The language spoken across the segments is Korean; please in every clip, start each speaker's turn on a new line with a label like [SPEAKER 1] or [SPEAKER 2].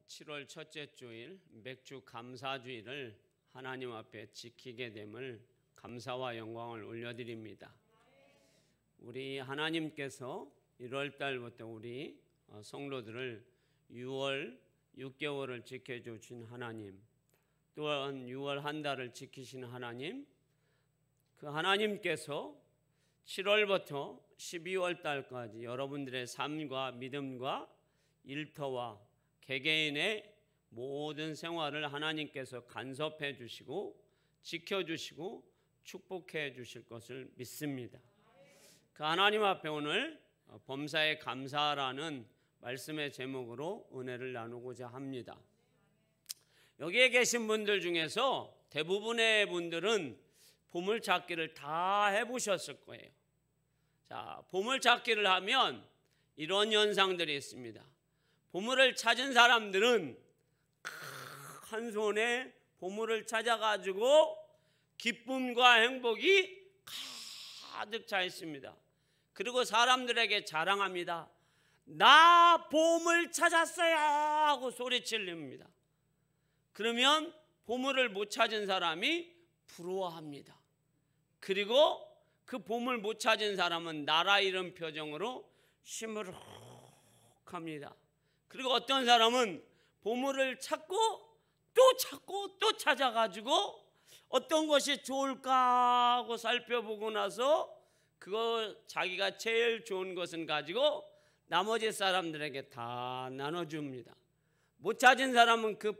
[SPEAKER 1] 7월 첫째 주일 맥주 감사주일을 하나님 앞에 지키게 됨을 감사와 영광을 올려드립니다. 우리 하나님께서 1월 달부터 우리 성도들을 6월 6개월을 지켜주신 하나님, 또한 6월 한 달을 지키신 하나님, 그 하나님께서 7월부터 12월 달까지 여러분들의 삶과 믿음과 일터와 개개인의 모든 생활을 하나님께서 간섭해 주시고 지켜주시고 축복해 주실 것을 믿습니다. 그 하나님 앞에 오늘 범사에 감사라는 말씀의 제목으로 은혜를 나누고자 합니다. 여기에 계신 분들 중에서 대부분의 분들은 보물찾기를 다 해보셨을 거예요. 자, 보물찾기를 하면 이런 현상들이 있습니다. 보물을 찾은 사람들은 한 손에 보물을 찾아가지고 기쁨과 행복이 가득 차 있습니다. 그리고 사람들에게 자랑합니다. 나 보물 찾았어요 하고 소리치립니다. 그러면 보물을 못 찾은 사람이 부러워합니다. 그리고 그 보물 못 찾은 사람은 나라 잃은 표정으로 시무룩합니다. 그리고 어떤 사람은 보물을 찾고 또 찾아가지고 어떤 것이 좋을까 하고 살펴보고 나서 그거 자기가 제일 좋은 것은 가지고 나머지 사람들에게 다 나눠줍니다. 못 찾은 사람은 그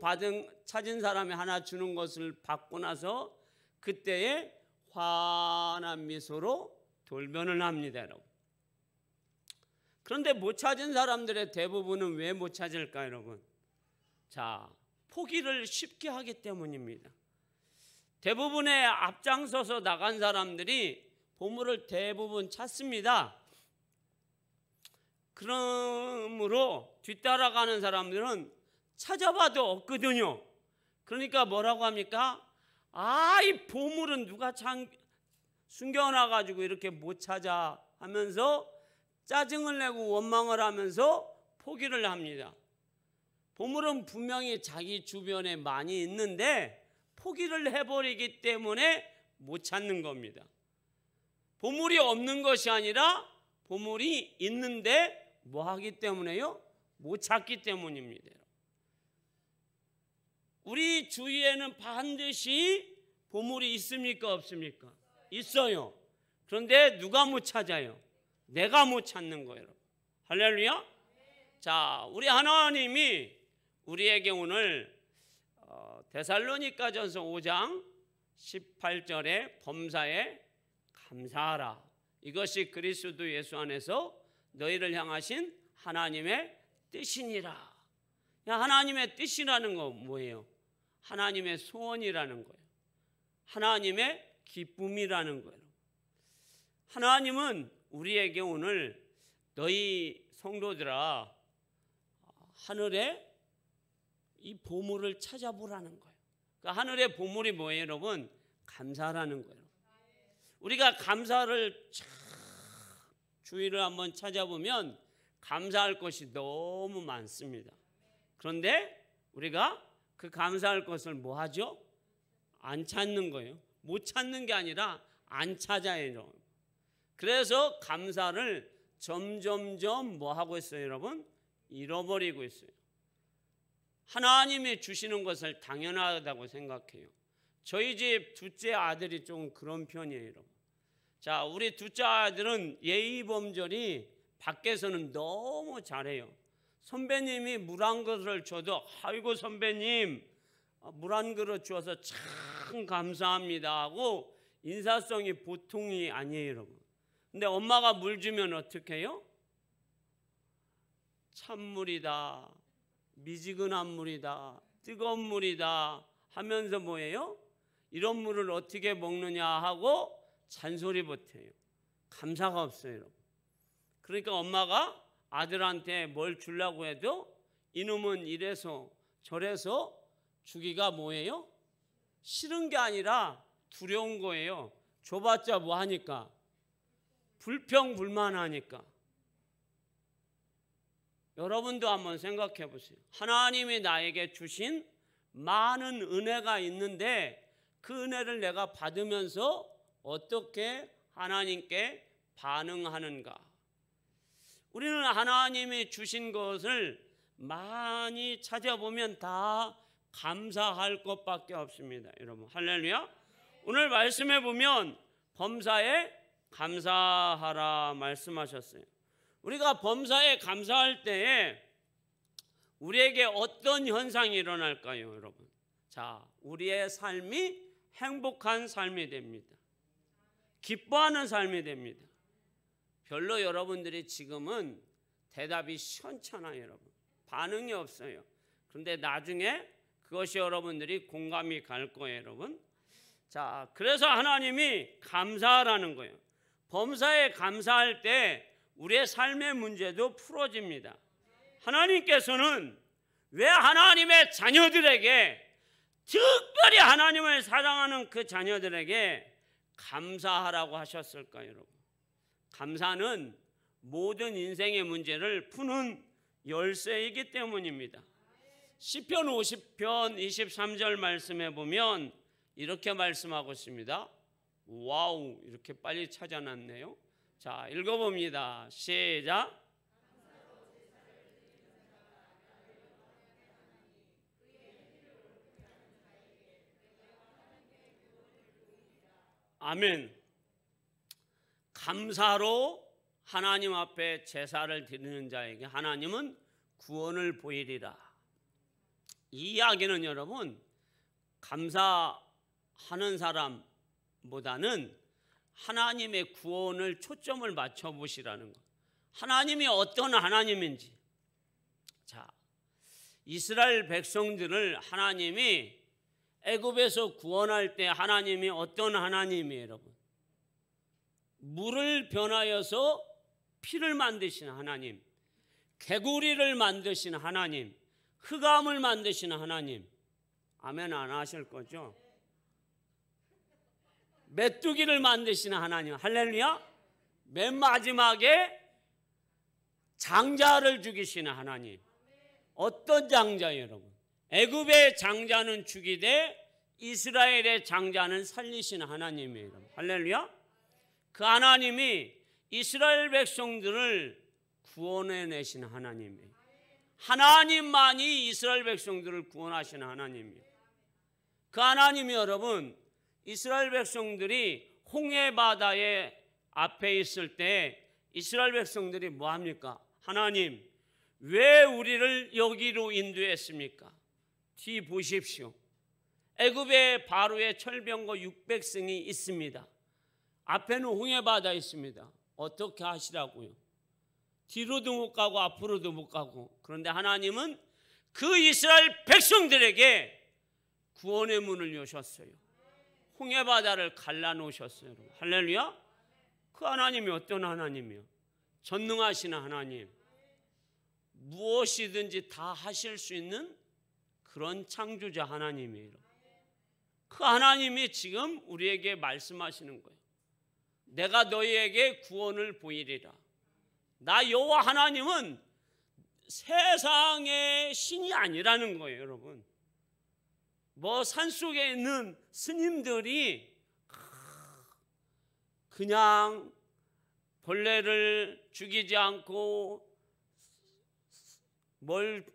[SPEAKER 1] 찾은 사람이 하나 주는 것을 받고 나서 그때에 환한 미소로 돌변을 합니다, 여러분. 그런데 못 찾은 사람들의 대부분은 왜 못 찾을까요, 여러분? 자, 포기를 쉽게 하기 때문입니다. 대부분의 앞장서서 나간 사람들이 보물을 대부분 찾습니다. 그러므로 뒤따라가는 사람들은 찾아봐도 없거든요. 그러니까 뭐라고 합니까? 이 보물은 누가 숨겨놔가지고 이렇게 못 찾아 하면서 짜증을 내고 원망을 하면서 포기를 합니다. 보물은 분명히 자기 주변에 많이 있는데 포기를 해버리기 때문에 못 찾는 겁니다. 보물이 없는 것이 아니라 보물이 있는데 뭐 하기 때문에요? 못 찾기 때문입니다. 우리 주위에는 반드시 보물이 있습니까? 없습니까? 있어요. 그런데 누가 못 찾아요? 내가 못 찾는 거예요. 할렐루야. 자, 우리 하나님이 우리에게 오늘 데살로니가전서 5장 18절에 범사에 감사하라. 이것이 그리스도 예수 안에서 너희를 향하신 하나님의 뜻이니라. 하나님의 뜻이라는 건 뭐예요? 하나님의 소원이라는 거예요. 하나님의 기쁨이라는 거예요. 하나님은 우리에게 오늘 너희 성도들아 하늘에 이 보물을 찾아보라는 거예요. 그러니까 하늘의 보물이 뭐예요, 여러분? 감사라는 거예요. 우리가 감사를 주위를 한번 찾아보면 감사할 것이 너무 많습니다. 그런데 우리가 그 감사할 것을 뭐 하죠? 안 찾는 거예요. 못 찾는 게 아니라 안 찾아요. 그래서 감사를 점점점 뭐 하고 있어요, 여러분? 잃어버리고 있어요. 하나님이 주시는 것을 당연하다고 생각해요. 저희 집 둘째 아들이 좀 그런 편이에요, 여러분. 자, 우리 둘째 아들은 예의범절이 밖에서는 너무 잘해요. 선배님이 물 한 그릇을 줘도 아이고 선배님 물 한 그릇 주어서 참 감사합니다 하고 인사성이 보통이 아니에요, 여러분. 근데 엄마가 물 주면 어떻게 해요? 찬물이다, 미지근한 물이다, 뜨거운 물이다 하면서 뭐예요? 이런 물을 어떻게 먹느냐 하고 잔소리 못해요. 감사가 없어요, 여러분. 그러니까 엄마가 아들한테 뭘 주려고 해도 이놈은 이래서 저래서 주기가 뭐예요? 싫은 게 아니라 두려운 거예요. 줘봤자 뭐 하니까? 불평불만하니까. 여러분도 한번 생각해 보세요. 하나님이 나에게 주신 많은 은혜가 있는데 그 은혜를 내가 받으면서 어떻게 하나님께 반응하는가? 우리는 하나님이 주신 것을 많이 찾아보면 다 감사할 것밖에 없습니다. 여러분, 할렐루야. 오늘 말씀해 보면 범사에 감사하라 말씀하셨어요. 우리가 범사에 감사할 때에 우리에게 어떤 현상이 일어날까요, 여러분? 자, 우리의 삶이 행복한 삶이 됩니다. 기뻐하는 삶이 됩니다. 별로 여러분들이 지금은 대답이 시원찮아요, 여러분. 반응이 없어요. 그런데 나중에 그것이 여러분들이 공감이 갈 거예요, 여러분. 자, 그래서 하나님이 감사하라는 거예요. 범사에 감사할 때 우리의 삶의 문제도 풀어집니다. 하나님께서는 왜 하나님의 자녀들에게, 특별히 하나님을 사랑하는 그 자녀들에게 감사하라고 하셨을까요, 여러분? 감사는 모든 인생의 문제를 푸는 열쇠이기 때문입니다. 시편 50편 23절 말씀해 보면 이렇게 말씀하고 있습니다. 와우, 이렇게 빨리 찾아놨네요. 자, 읽어봅니다. 시작. 아멘. 감사로 하나님 앞에 제사를 드리는 자에게 하나님은 구원을 보이리라. 이 이야기는 여러분, 감사하는 사람보다는 하나님의 구원을 초점을 맞춰 보시라는 것. 하나님이 어떤 하나님인지. 자, 이스라엘 백성들을 하나님이 애굽에서 구원할 때 하나님이 어떤 하나님이에요, 여러분? 물을 변하여서 피를 만드시는 하나님, 개구리를 만드시는 하나님, 흑암을 만드시는 하나님. 아멘 안 하실 거죠? 메뚜기를 만드시는 하나님, 할렐루야. 맨 마지막에 장자를 죽이시는 하나님. 어떤 장자예요, 여러분? 애굽의 장자는 죽이되 이스라엘의 장자는 살리시는 하나님이에요, 여러분. 할렐루야. 그 하나님이 이스라엘 백성들을 구원해내시는 하나님이에요. 하나님만이 이스라엘 백성들을 구원하시는 하나님이에요. 그 하나님이 여러분, 이스라엘 백성들이 홍해 바다의 앞에 있을 때 이스라엘 백성들이 뭐 합니까? 하나님, 왜 우리를 여기로 인도했습니까? 뒤 보십시오. 애굽의 바로의 철병거 600승이 있습니다. 앞에는 홍해 바다 있습니다. 어떻게 하시라고요? 뒤로도 못 가고 앞으로도 못 가고. 그런데 하나님은 그 이스라엘 백성들에게 구원의 문을 여셨어요. 홍해 바다를 갈라놓으셨어요. 할렐루야. 그 하나님이 어떤 하나님이요? 전능하시는 하나님, 무엇이든지 다 하실 수 있는 그런 창조자 하나님이에요. 그 하나님이 지금 우리에게 말씀하시는 거예요. 내가 너희에게 구원을 보이리라. 나 여호와 하나님은 세상의 신이 아니라는 거예요, 여러분. 뭐 산속에 있는 스님들이 그냥 벌레를 죽이지 않고 뭘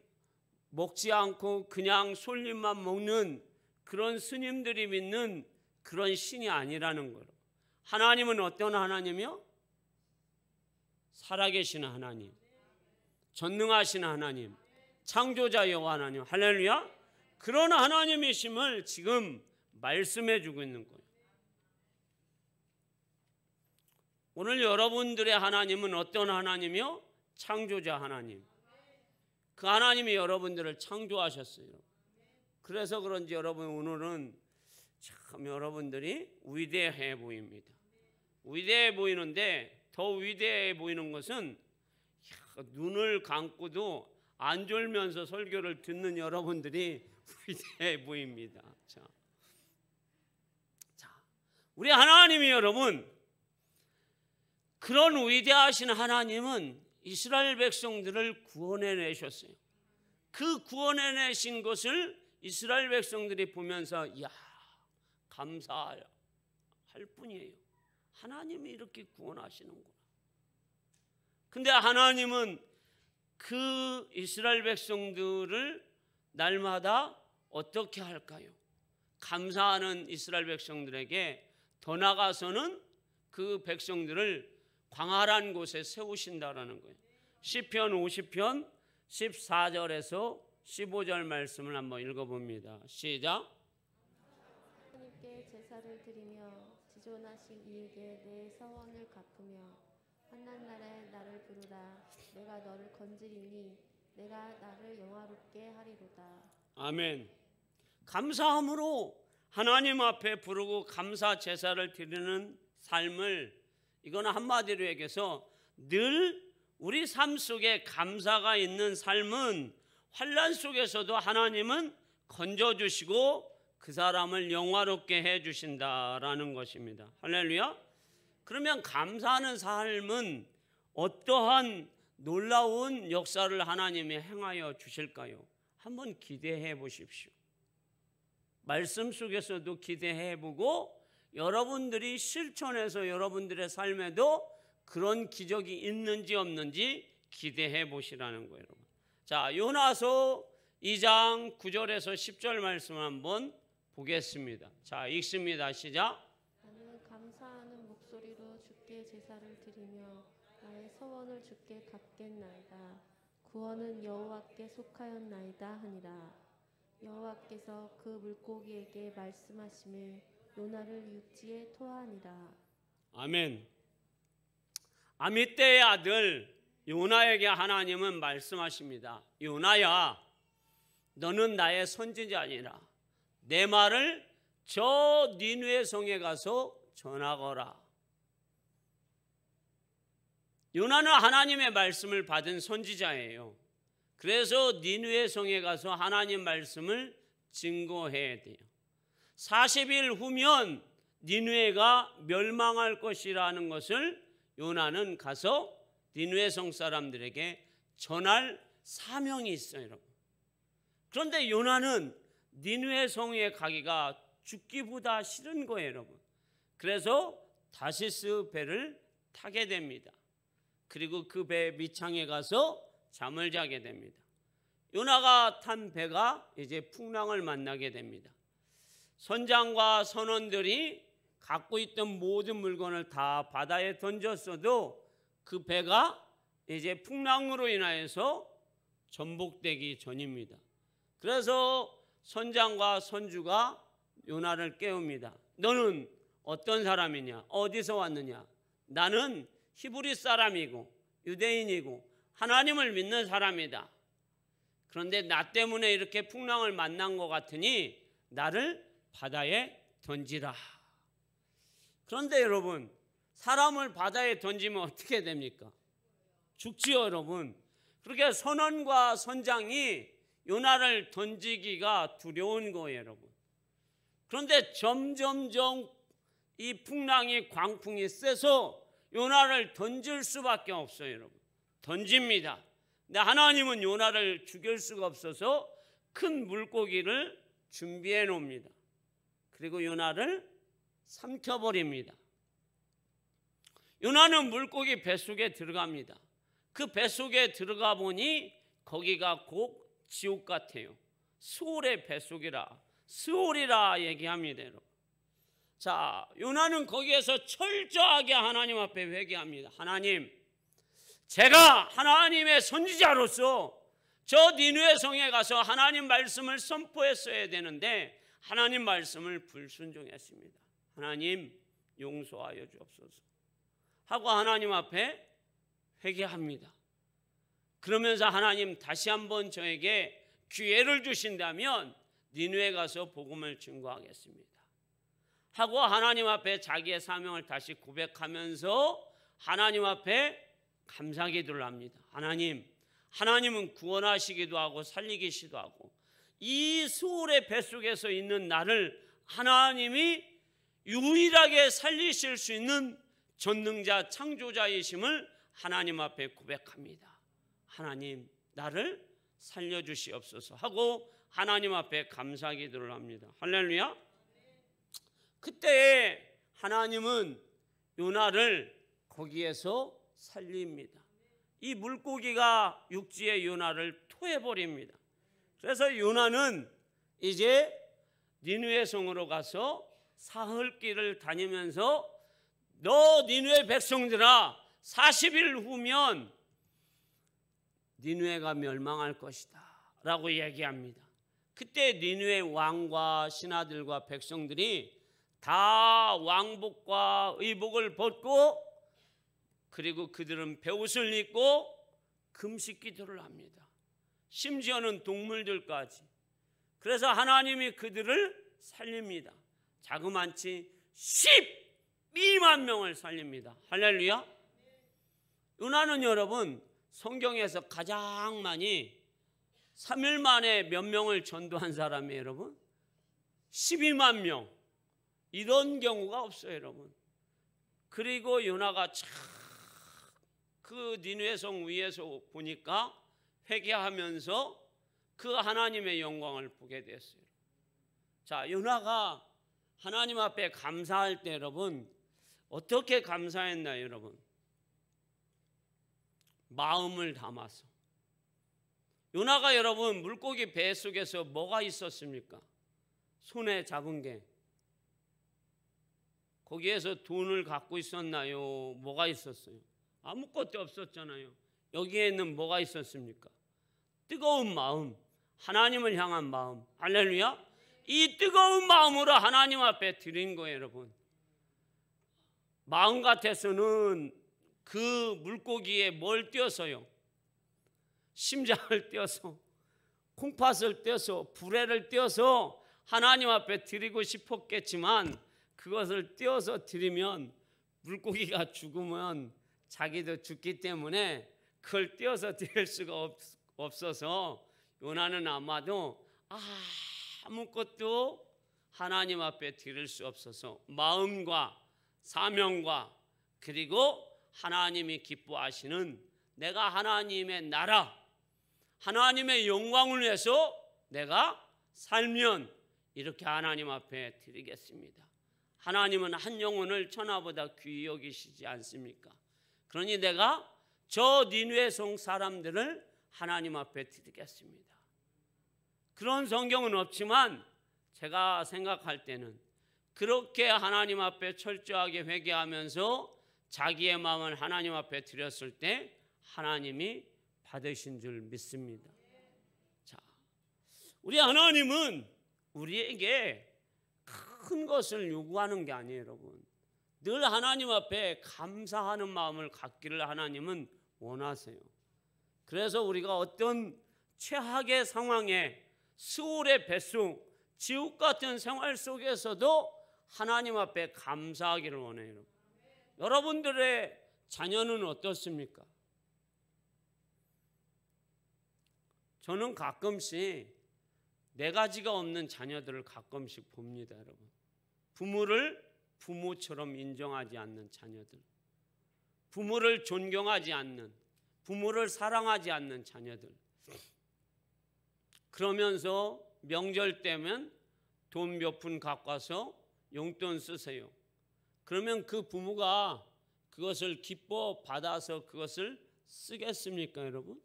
[SPEAKER 1] 먹지 않고 그냥 솔잎만 먹는 그런 스님들이 믿는 그런 신이 아니라는 거예요. 하나님은 어떤 하나님이요? 살아계시는 하나님, 전능하신 하나님, 창조자 여호와 하나님. 할렐루야. 그런 하나님이심을 지금 말씀해 주고 있는 거예요. 오늘 여러분들의 하나님은 어떤 하나님이요? 창조자 하나님. 그 하나님이 여러분들을 창조하셨어요. 그래서 그런지 여러분 오늘은 참 여러분들이 위대해 보입니다. 위대해 보이는데 더 위대해 보이는 것은 눈을 감고도 안 졸면서 설교를 듣는 여러분들이 위대해 보입니다. 자, 우리 하나님이 여러분, 그런 위대하신 하나님은 이스라엘 백성들을 구원해내셨어요. 그 구원해내신 것을 이스라엘 백성들이 보면서 이야, 감사할 뿐이에요. 하나님이 이렇게 구원하시는구나. 근데 하나님은 그 이스라엘 백성들을 날마다 어떻게 할까요? 감사하는 이스라엘 백성들에게 더 나아가서는 그 백성들을 광활한 곳에 세우신다라는 거예요. 시편 50편 14절에서 15절 말씀을 한번 읽어봅니다. 시작.
[SPEAKER 2] 하나님께 제사를 드리며 지존하신 이에게 내 서원을 갚으며 환난 날에 나를 부르라. 내가 너를 건지리니 내가 나를 영화롭게 하리로다.
[SPEAKER 1] 아멘. 감사함으로 하나님 앞에 부르고 감사 제사를 드리는 삶을, 이거는 한마디로 얘기해서 늘 우리 삶 속에 감사가 있는 삶은 환난 속에서도 하나님은 건져주시고 그 사람을 영화롭게 해주신다라는 것입니다. 할렐루야. 그러면 감사하는 삶은 어떠한 놀라운 역사를 하나님이 행하여 주실까요? 한번 기대해 보십시오. 말씀 속에서도 기대해 보고 여러분들이 실천해서 여러분들의 삶에도 그런 기적이 있는지 없는지 기대해 보시라는 거예요. 여러분. 자, 요나서 2장 9절에서 10절 말씀 한번 보겠습니다. 자, 읽습니다. 시작.
[SPEAKER 2] 나는 감사하는 목소리로 주께 제사를 드리며 나의 서원을 주께 갚겠나이다. 구원은 여호와께 속하였나이다 하니라. 여호와께서 그 물고기에게 말씀하시매 요나를 육지에 토하니라. 아멘.
[SPEAKER 1] 아미떼의 아들 요나에게 하나님은 말씀하십니다. 요나야, 너는 나의 선지자니라. 내 말을 저 니느웨 성에 가서 전하거라. 요나는 하나님의 말씀을 받은 선지자예요. 그래서 니느웨 성에 가서 하나님 말씀을 증거해야 돼요. 40일 후면 니느웨가 멸망할 것이라는 것을 요나는 가서 니느웨 성 사람들에게 전할 사명이 있어요, 여러분. 그런데 요나는 니느웨 성에 가기가 죽기보다 싫은 거예요, 여러분. 그래서 다시스 배를 타게 됩니다. 그리고 그 배 밑창에 가서 잠을 자게 됩니다. 요나가 탄 배가 이제 풍랑을 만나게 됩니다. 선장과 선원들이 갖고 있던 모든 물건을 다 바다에 던졌어도 그 배가 이제 풍랑으로 인하여서 전복되기 전입니다. 그래서 선장과 선주가 요나를 깨웁니다. 너는 어떤 사람이냐? 어디서 왔느냐? 나는 히브리 사람이고 유대인이고 하나님을 믿는 사람이다. 그런데 나 때문에 이렇게 풍랑을 만난 것 같으니 나를 바다에 던지라. 그런데 여러분, 사람을 바다에 던지면 어떻게 됩니까? 죽지요, 여러분. 그렇게 선원과 선장이 요나를 던지기가 두려운 거예요, 여러분. 그런데 점점점 이 풍랑이, 광풍이 세서 요나를 던질 수밖에 없어요, 여러분. 던집니다. 근데 하나님은 요나를 죽일 수가 없어서 큰 물고기를 준비해 놓습니다. 그리고 요나를 삼켜버립니다. 요나는 물고기 뱃속에 들어갑니다. 그 뱃속에 들어가 보니 거기가 곧 지옥 같아요. 수올의 뱃속이라, 수올이라 얘기합니다, 여러분. 자, 요나는 거기에서 철저하게 하나님 앞에 회개합니다. 하나님, 제가 하나님의 선지자로서 저 니느웨 성에 가서 하나님 말씀을 선포했어야 되는데 하나님 말씀을 불순종했습니다. 하나님 용서하여 주옵소서 하고 하나님 앞에 회개합니다. 그러면서 하나님 다시 한번 저에게 기회를 주신다면 니느웨 가서 복음을 증거하겠습니다 하고 하나님 앞에 자기의 사명을 다시 고백하면서 하나님 앞에 감사기도를 합니다. 하나님은 구원하시기도 하고 살리기도 하고 이 수올의 뱃속에서 있는 나를 하나님이 유일하게 살리실 수 있는 전능자 창조자이심을 하나님 앞에 고백합니다. 하나님, 나를 살려주시옵소서 하고 하나님 앞에 감사 기도를 합니다. 할렐루야. 그때 하나님은 요나를 거기에서 살립니다. 이 물고기가 육지의 요나를 토해버립니다. 그래서 요나는 이제 니느웨 성으로 가서 사흘길을 다니면서 너 니느웨 백성들아, 40일 후면 니느웨가 멸망할 것이다 라고 얘기합니다. 그때 니느웨 왕과 신하들과 백성들이 다 왕복과 의복을 벗고, 그리고 그들은 베옷을 입고 금식 기도를 합니다. 심지어는 동물들까지. 그래서 하나님이 그들을 살립니다. 자그만치 12만 명을 살립니다. 할렐루야. 요나는 여러분 성경에서 가장 많이 3일 만에 몇 명을 전도한 사람이에요. 여러분 12만 명. 이런 경우가 없어요. 여러분. 그리고 요나가 그 니느웨 성 위에서 보니까 회개하면서 그 하나님의 영광을 보게 됐어요. 자, 요나가 하나님 앞에 감사할 때 여러분 어떻게 감사했나요? 여러분 마음을 담아서. 요나가 여러분 물고기 배 속에서 뭐가 있었습니까? 손에 잡은 게. 거기에서 돈을 갖고 있었나요? 뭐가 있었어요? 아무것도 없었잖아요. 여기에는 뭐가 있었습니까? 뜨거운 마음, 하나님을 향한 마음. 할렐루야. 이 뜨거운 마음으로 하나님 앞에 드린 거예요. 여러분 마음 같아서는 그 물고기에 뭘 띄어서요? 심장을 띄어서, 콩팥을 띄어서, 불에를 띄어서 하나님 앞에 드리고 싶었겠지만 그것을 띄어서 드리면 물고기가 죽으면 자기도 죽기 때문에 그걸 띄어서 드릴 수가 없어서 요나는 아마도 아무것도 하나님 앞에 드릴 수 없어서 마음과 사명과 그리고 하나님이 기뻐하시는 내가 하나님의 나라, 하나님의 영광을 위해서 내가 살면 이렇게 하나님 앞에 드리겠습니다. 하나님은 한 영혼을 천하보다 귀히 여기시지 않습니까? 그러니 내가 저 니느웨 성 사람들을 하나님 앞에 드리겠습니다. 그런 성경은 없지만 제가 생각할 때는 그렇게 하나님 앞에 철저하게 회개하면서 자기의 마음을 하나님 앞에 드렸을 때 하나님이 받으신 줄 믿습니다. 자, 우리 하나님은 우리에게 큰 것을 요구하는 게 아니에요. 여러분 늘 하나님 앞에 감사하는 마음을 갖기를 하나님은 원하세요. 그래서 우리가 어떤 최악의 상황에 수월의 뱃속, 지옥 같은 생활 속에서도 하나님 앞에 감사하기를 원해요. 여러분들의 자녀는 어떻습니까? 저는 가끔씩 네 가지가 없는 자녀들을 가끔씩 봅니다. 여러분 부모를 부모처럼 인정하지 않는 자녀들, 부모를 존경하지 않는, 부모를 사랑하지 않는 자녀들. 그러면서 명절 때면 돈 몇 푼 갖고 와서 용돈 쓰세요. 그러면 그 부모가 그것을 기뻐 받아서 그것을 쓰겠습니까? 여러분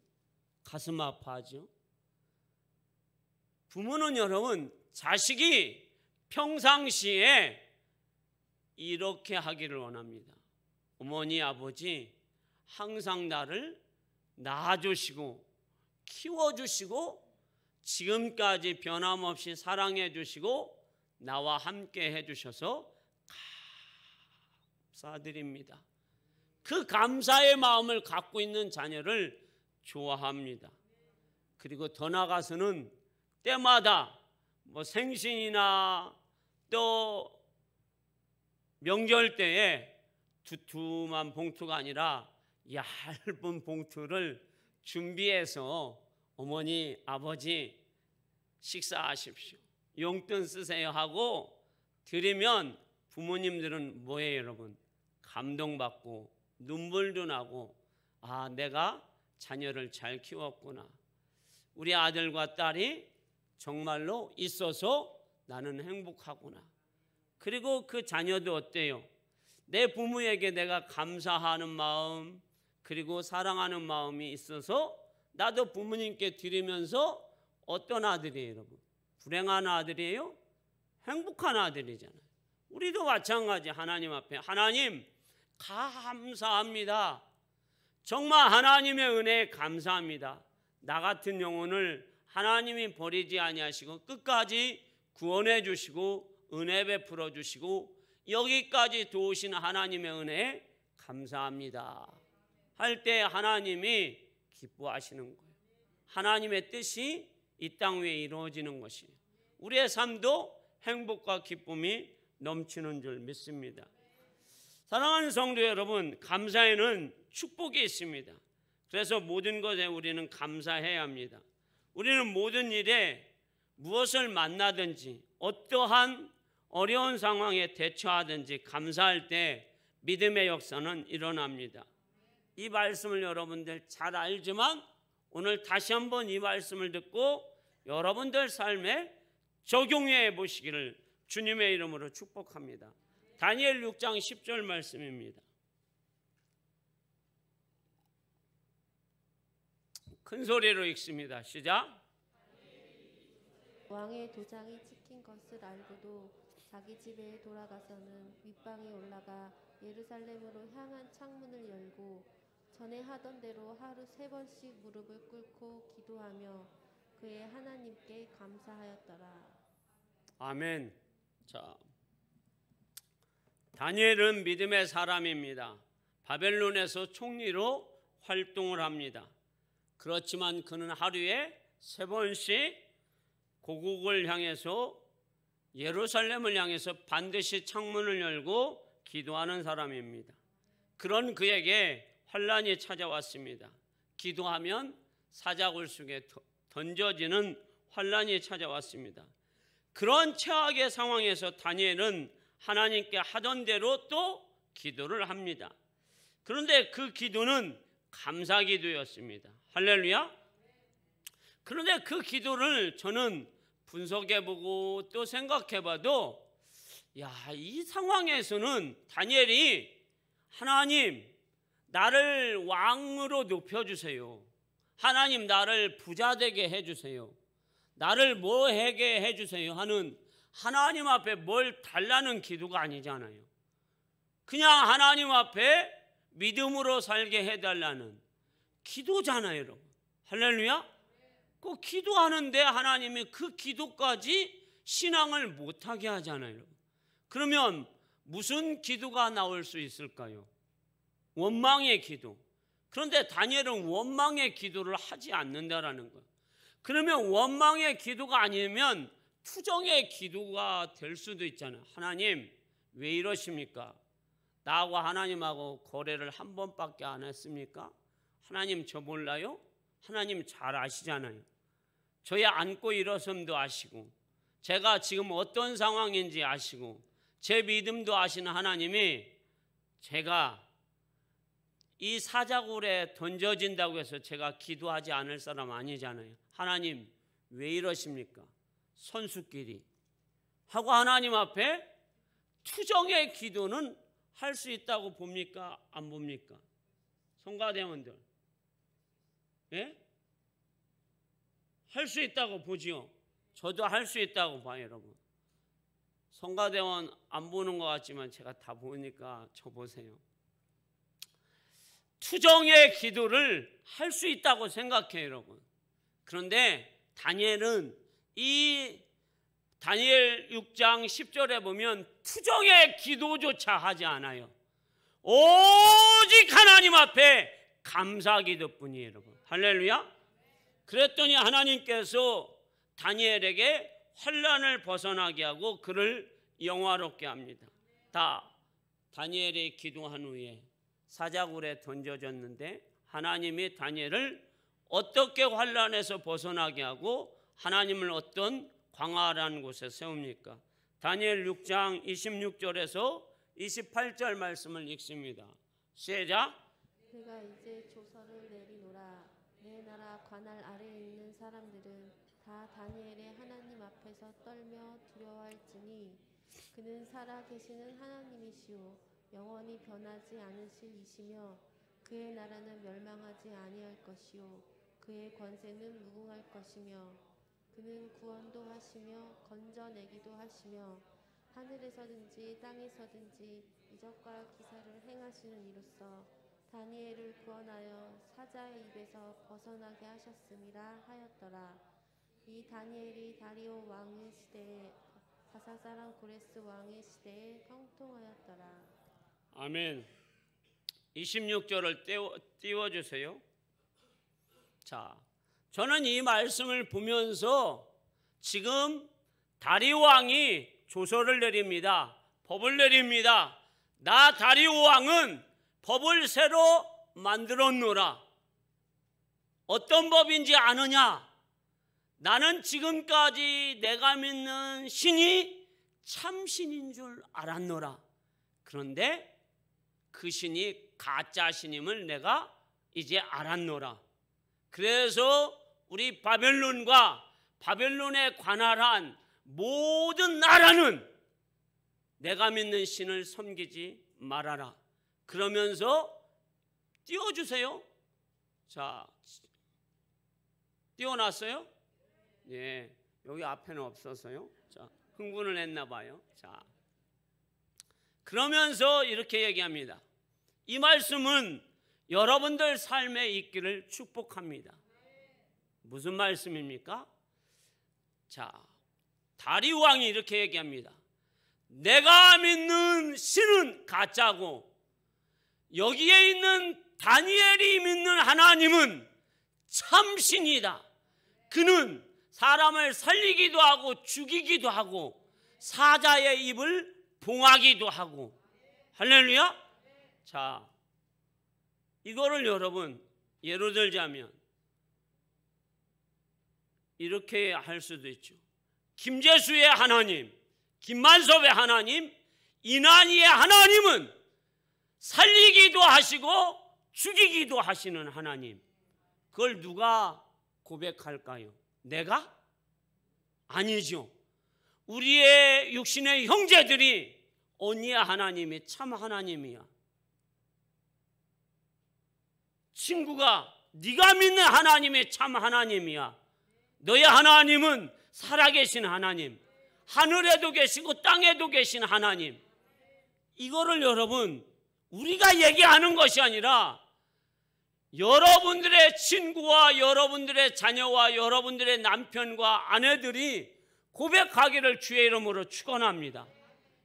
[SPEAKER 1] 가슴 아파하죠. 부모는 여러분 자식이 평상시에 이렇게 하기를 원합니다. 어머니 아버지 항상 나를 낳아주시고 키워주시고 지금까지 변함없이 사랑해 주시고 나와 함께 해주셔서 감사드립니다. 그 감사의 마음을 갖고 있는 자녀를 좋아합니다. 그리고 더 나아가서는 때마다 생신이나 또 명절 때에 두툼한 봉투가 아니라 얇은 봉투를 준비해서 어머니 아버지 식사하십시오, 용돈 쓰세요 하고 드리면 부모님들은 뭐예요? 여러분 감동받고 눈물도 나고 아, 내가 자녀를 잘 키웠구나. 우리 아들과 딸이 정말로 있어서 나는 행복하구나. 그리고 그 자녀도 어때요? 내 부모에게 내가 감사하는 마음, 그리고 사랑하는 마음이 있어서 나도 부모님께 드리면서 어떤 아들이에요, 여러분? 불행한 아들이에요? 행복한 아들이잖아요. 우리도 마찬가지. 하나님 앞에 하나님 감사합니다. 정말 하나님의 은혜에 감사합니다. 나 같은 영혼을 하나님이 버리지 아니하시고 끝까지 구원해 주시고 은혜 베풀어 주시고 여기까지 도우신 하나님의 은혜에 감사합니다 할 때 하나님이 기뻐하시는 거예요. 하나님의 뜻이 이 땅 위에 이루어지는 것이에요. 우리의 삶도 행복과 기쁨이 넘치는 줄 믿습니다. 사랑하는 성도 여러분, 감사에는 축복이 있습니다. 그래서 모든 것에 우리는 감사해야 합니다. 우리는 모든 일에 무엇을 만나든지 어떠한 어려운 상황에 대처하든지 감사할 때 믿음의 역사는 일어납니다. 이 말씀을 여러분들 잘 알지만 오늘 다시 한번 이 말씀을 듣고 여러분들 삶에 적용해 보시기를 주님의 이름으로 축복합니다. 다니엘 6장 10절 말씀입니다. 큰 소리로 읽습니다. 시작.
[SPEAKER 2] 왕의 도장이 찍힌 것을 알고도 자기 집에 돌아가서는 윗방에 올라가 예루살렘으로 향한 창문을 열고 전에 하던 대로 하루 3번씩 무릎을 꿇고 기도하며 그의 하나님께 감사하였더라.
[SPEAKER 1] 아멘. 자, 다니엘은 믿음의 사람입니다. 바벨론에서 총리로 활동을 합니다. 그렇지만 그는 하루에 3번씩 고국을 향해서 예루살렘을 향해서 반드시 창문을 열고 기도하는 사람입니다. 그런 그에게 환란이 찾아왔습니다. 기도하면 사자굴 속에 던져지는 환란이 찾아왔습니다. 그런 최악의 상황에서 다니엘은 하나님께 하던 대로 또 기도를 합니다. 그런데 그 기도는 감사 기도였습니다. 할렐루야. 그런데 그 기도를 저는 분석해보고 또 생각해봐도 이 상황에서는 다니엘이 하나님 나를 왕으로 높여주세요. 하나님 나를 부자 되게 해주세요. 나를 뭐하게 해주세요 하는 하나님 앞에 뭘 달라는 기도가 아니잖아요. 그냥 하나님 앞에 믿음으로 살게 해달라는 기도잖아요, 여러분. 할렐루야. 그 기도하는데 하나님이 그 기도까지 신앙을 못하게 하잖아요. 그러면 무슨 기도가 나올 수 있을까요? 원망의 기도. 그런데 다니엘은 원망의 기도를 하지 않는다라는 거예요. 그러면 원망의 기도가 아니면 투정의 기도가 될 수도 있잖아요. 하나님 왜 이러십니까? 나하고 하나님하고 거래를 한 번밖에 안 했습니까? 하나님 저 몰라요? 하나님 잘 아시잖아요. 저의 앉고 일어섬도 아시고 제가 지금 어떤 상황인지 아시고 제 믿음도 아시는 하나님이 제가 이 사자굴에 던져진다고 해서 제가 기도하지 않을 사람 아니잖아요. 하나님 왜 이러십니까? 선수끼리 하고 하나님 앞에 투정의 기도는 할 수 있다고 봅니까? 안 봅니까? 성가대원들 예? 할 수 있다고 보지요. 저도 할 수 있다고 봐요, 여러분. 성가대원 안 보는 것 같지만 제가 다 보니까 저 보세요. 투정의 기도를 할 수 있다고 생각해요, 여러분. 그런데 다니엘은 이 다니엘 6장 10절에 보면 투정의 기도조차 하지 않아요. 오직 하나님 앞에 감사 기도뿐이에요, 여러분. 할렐루야. 그랬더니 하나님께서 다니엘에게 환난을 벗어나게 하고 그를 영화롭게 합니다. 다니엘이 기도한 후에 사자굴에 던져졌는데 하나님이 다니엘을 어떻게 환난에서 벗어나게 하고 하나님을 어떤 광활한 곳에 세웁니까? 다니엘 6장 26절에서 28절 말씀을 읽습니다. 시작.
[SPEAKER 2] 내가 이제 조서를 내리노라. 내 나라 관할 아래에 있는 사람들은 다 다니엘의 하나님 앞에서 떨며 두려워할지니 그는 살아계시는 하나님이시오 영원히 변하지 않으실 이시며 그의 나라는 멸망하지 아니할 것이요 그의 권세는 무궁할 것이며 그는 구원도 하시며 건져내기도 하시며 하늘에서든지 땅에서든지 이적과 기사를 행하시는 이로써 다니엘을 구원하여 사자의 입에서 벗어나게 하셨음이라 하였더라. 이 다니엘이 다리오 왕의 시대에 바사사랑 고레스 왕의 시대에 형통하였더라.
[SPEAKER 1] 아멘. 26절을 띄워주세요. 자, 저는 이 말씀을 보면서 지금 다리오 왕이 조서를 내립니다. 법을 내립니다. 나 다리오 왕은 법을 새로 만들었노라. 어떤 법인지 아느냐? 나는 지금까지 내가 믿는 신이 참신인 줄 알았노라. 그런데 그 신이 가짜 신임을 내가 이제 알았노라. 그래서 우리 바벨론과 바벨론에 관할한 모든 나라는 내가 믿는 신을 섬기지 말아라. 그러면서 띄워주세요. 자, 띄워놨어요? 예, 여기 앞에는 없어서요. 자, 흥분을 했나 봐요. 자, 그러면서 이렇게 얘기합니다. 이 말씀은 여러분들 삶에 있기를 축복합니다. 무슨 말씀입니까? 자, 다리오 왕이 이렇게 얘기합니다. 내가 믿는 신은 가짜고 여기에 있는 다니엘이 믿는 하나님은 참신이다. 그는 사람을 살리기도 하고 죽이기도 하고 사자의 입을 봉하기도 하고. 할렐루야. 자, 이거를 여러분 예로 들자면 이렇게 할 수도 있죠. 김재수의 하나님, 김만섭의 하나님, 이난희의 하나님은 살리기도 하시고 죽이기도 하시는 하나님. 그걸 누가 고백할까요? 내가? 아니죠. 우리의 육신의 형제들이 언니의 하나님이 참 하나님이야. 친구가 네가 믿는 하나님이 참 하나님이야. 너의 하나님은 살아계신 하나님, 하늘에도 계시고 땅에도 계신 하나님. 이거를 여러분 우리가 얘기하는 것이 아니라 여러분들의 친구와 여러분들의 자녀와 여러분들의 남편과 아내들이 고백하기를 주의 이름으로 축원합니다.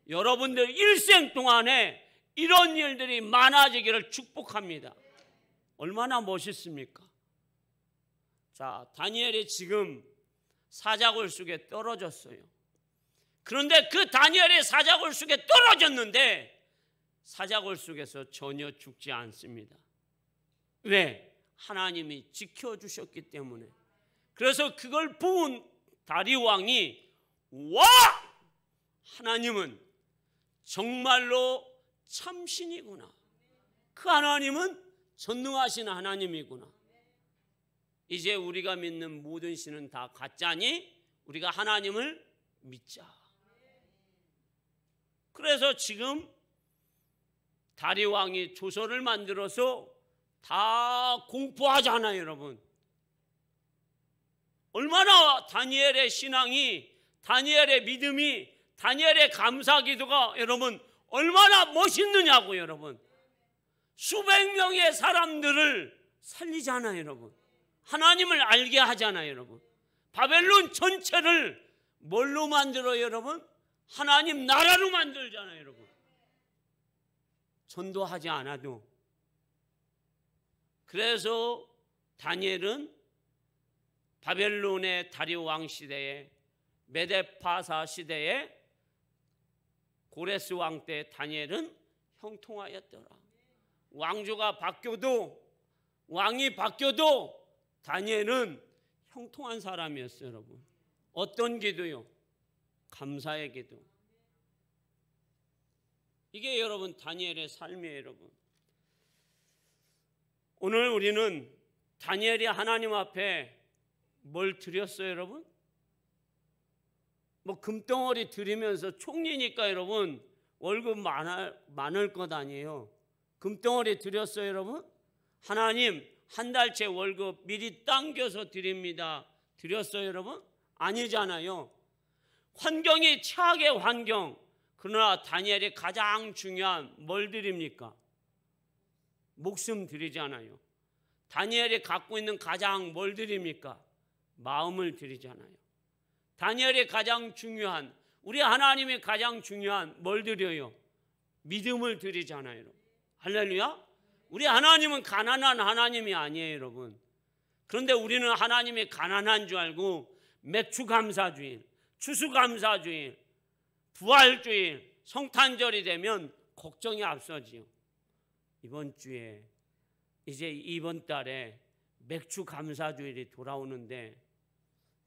[SPEAKER 1] 여러분들 일생 동안에 이런 일들이 많아지기를 축복합니다. 얼마나 멋있습니까? 자, 다니엘이 지금 사자굴 속에 떨어졌어요. 그런데 그 다니엘이 사자굴 속에 떨어졌는데 사자굴 속에서 전혀 죽지 않습니다. 왜? 하나님이 지켜주셨기 때문에. 그래서 그걸 본 다리오 왕이 와! 하나님은 정말로 참신이구나. 그 하나님은 전능하신 하나님이구나. 이제 우리가 믿는 모든 신은 다 가짜니 우리가 하나님을 믿자. 그래서 지금 다리오 왕이 조서를 만들어서 다 공포하잖아요, 여러분. 얼마나 다니엘의 신앙이, 다니엘의 믿음이, 다니엘의 감사 기도가 여러분 얼마나 멋있느냐고. 여러분 수백 명의 사람들을 살리잖아요, 여러분. 하나님을 알게 하잖아요, 여러분. 바벨론 전체를 뭘로 만들어요, 여러분? 하나님 나라로 만들잖아요, 여러분. 전도하지 않아도. 그래서 다니엘은 바벨론의 다리오 왕 시대에, 메데파사 시대에, 고레스 왕 때 다니엘은 형통하였더라. 왕조가 바뀌어도, 왕이 바뀌어도 다니엘은 형통한 사람이었어요, 여러분. 어떤 기도요? 감사의 기도. 이게 여러분 다니엘의 삶이에요, 여러분. 오늘 우리는 다니엘이 하나님 앞에 뭘 드렸어요, 여러분? 뭐 금덩어리 드리면서 총리니까 여러분 월급 많을 것 아니에요. 금덩어리 드렸어요, 여러분? 하나님 한 달째 월급 미리 당겨서 드립니다. 드렸어요, 여러분? 아니잖아요. 환경이 최악의 환경. 그러나 다니엘이 가장 중요한 뭘 드립니까? 목숨 드리잖아요. 다니엘이 갖고 있는 가장 뭘 드립니까? 마음을 드리잖아요. 다니엘이 가장 중요한, 우리 하나님이 가장 중요한 뭘 드려요? 믿음을 드리잖아요. 할렐루야. 우리 하나님은 가난한 하나님이 아니에요, 여러분. 그런데 우리는 하나님이 가난한 줄 알고 맥주감사주일, 추수감사주일, 부활주일, 성탄절이 되면 걱정이 앞서지요. 이번 주에 이제 이번 달에 맥주감사주일이 돌아오는데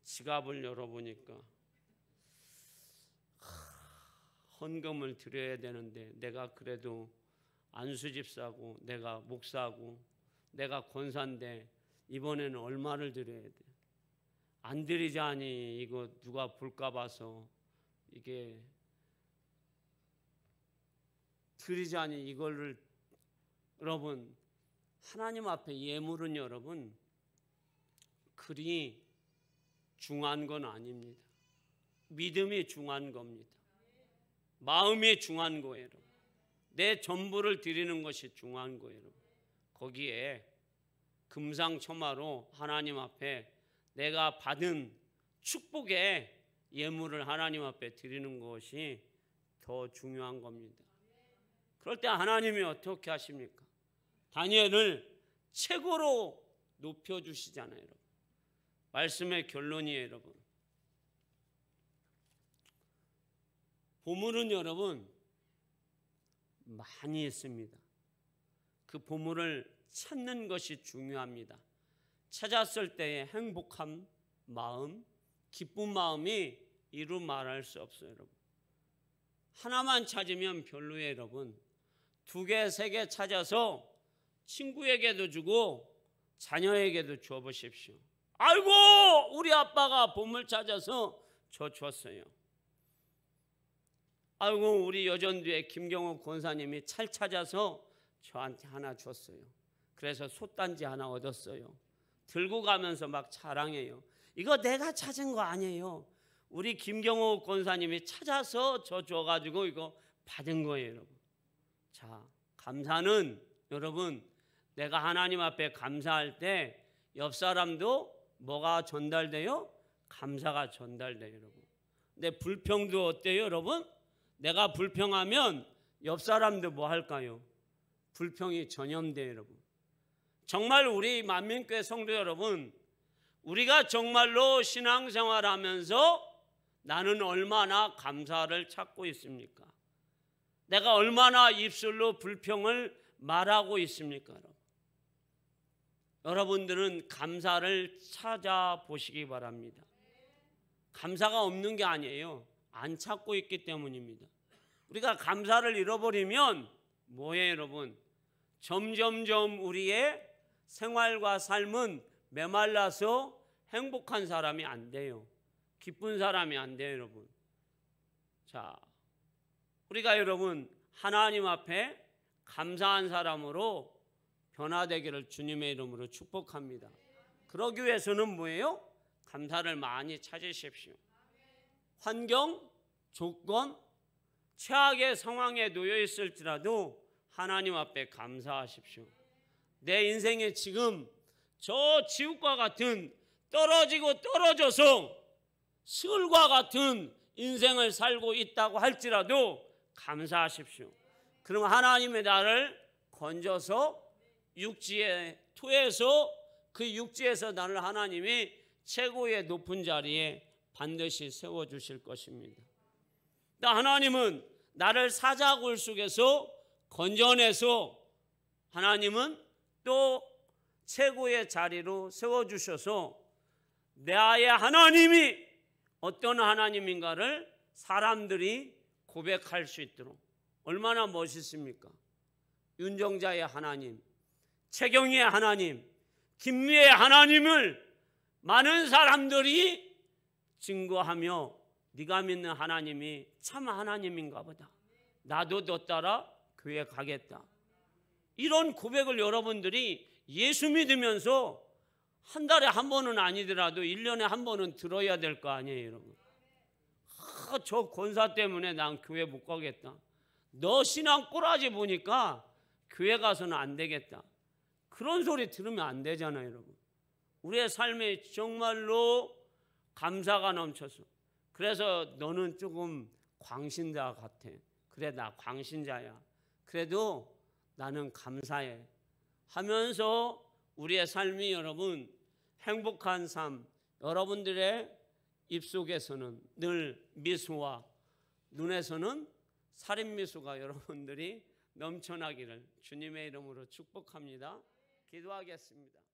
[SPEAKER 1] 지갑을 열어보니까 헌금을 드려야 되는데 내가 그래도 안수집사고 내가 목사고 내가 권사인데 이번에는 얼마를 드려야 돼? 안 드리자니 이거 누가 볼까 봐서 이게 드리자니 이거를 여러분 하나님 앞에 예물은 여러분 그리 중요한 건 아닙니다. 믿음이 중요한 겁니다. 마음이 중요한 거예요, 여러분. 내 전부를 드리는 것이 중요한 거예요, 여러분. 거기에 금상첨화로 하나님 앞에 내가 받은 축복의 예물을 하나님 앞에 드리는 것이 더 중요한 겁니다. 그럴 때 하나님이 어떻게 하십니까? 다니엘을 최고로 높여주시잖아요, 여러분. 말씀의 결론이에요, 여러분. 보물은 여러분 많이 있습니다. 그 보물을 찾는 것이 중요합니다. 찾았을 때의 행복한 마음, 기쁜 마음이 이루 말할 수 없어요, 여러분. 하나만 찾으면 별로예요, 여러분. 2개, 3개 찾아서 친구에게도 주고 자녀에게도 줘보십시오. 아이고 우리 아빠가 보물 찾아서 저 줬어요. 아이고 우리 여전도의 김경호 권사님이 찰 찾아서 저한테 하나 줬어요. 그래서 솥단지 하나 얻었어요. 들고 가면서 막 자랑해요. 이거 내가 찾은 거 아니에요. 우리 김경호 권사님이 찾아서 저 줘가지고 이거 받은 거예요, 여러분. 자, 감사는 여러분 내가 하나님 앞에 감사할 때 옆 사람도 뭐가 전달돼요? 감사가 전달돼요, 여러분. 근데 불평도 어때요, 여러분? 내가 불평하면 옆 사람도 뭐 할까요? 불평이 전염돼요, 여러분. 정말 우리 만민교회 성도 여러분, 우리가 정말로 신앙생활하면서 나는 얼마나 감사를 찾고 있습니까? 내가 얼마나 입술로 불평을 말하고 있습니까, 여러분? 여러분들은 감사를 찾아보시기 바랍니다. 감사가 없는 게 아니에요. 안 찾고 있기 때문입니다. 우리가 감사를 잃어버리면 뭐예요, 여러분? 점점점 우리의 생활과 삶은 메말라서 행복한 사람이 안 돼요. 기쁜 사람이 안 돼요, 여러분. 자, 우리가 여러분 하나님 앞에 감사한 사람으로 변화되기를 주님의 이름으로 축복합니다. 그러기 위해서는 뭐예요? 감사를 많이 찾으십시오. 환경, 조건, 최악의 상황에 놓여 있을지라도 하나님 앞에 감사하십시오. 내 인생에 지금 저 지옥과 같은 떨어지고 떨어져서 스울과 같은 인생을 살고 있다고 할지라도 감사하십시오. 그럼 하나님의 나를 건져서 육지에 토해서 그 육지에서 나를 하나님이 최고의 높은 자리에 반드시 세워주실 것입니다. 하나님은 나를 사자굴 속에서 건져내서 하나님은 또 최고의 자리로 세워주셔서 나의 하나님이 어떤 하나님인가를 사람들이 고백할 수 있도록 얼마나 멋있습니까? 윤정자의 하나님, 최경희의 하나님, 김미의 하나님을 많은 사람들이 증거하며 네가 믿는 하나님이 참 하나님인가 보다. 나도 너 따라 교회 가겠다. 이런 고백을 여러분들이 예수 믿으면서 한 달에 한 번은 아니더라도 1년에 한 번은 들어야 될 거 아니에요, 여러분. 저 권사 때문에 난 교회 못 가겠다. 너 신앙 꼬라지 보니까 교회 가서는 안 되겠다. 그런 소리 들으면 안 되잖아요, 여러분. 우리의 삶에 정말로 감사가 넘쳐서, 그래서 너는 조금 광신자 같아. 그래, 나 광신자야. 그래도 나는 감사해 하면서 우리의 삶이 여러분 행복한 삶, 여러분들의 입속에서는 늘 미소와 눈에서는 살인 미소가 여러분들이 넘쳐나기를 주님의 이름으로 축복합니다. 기도하겠습니다.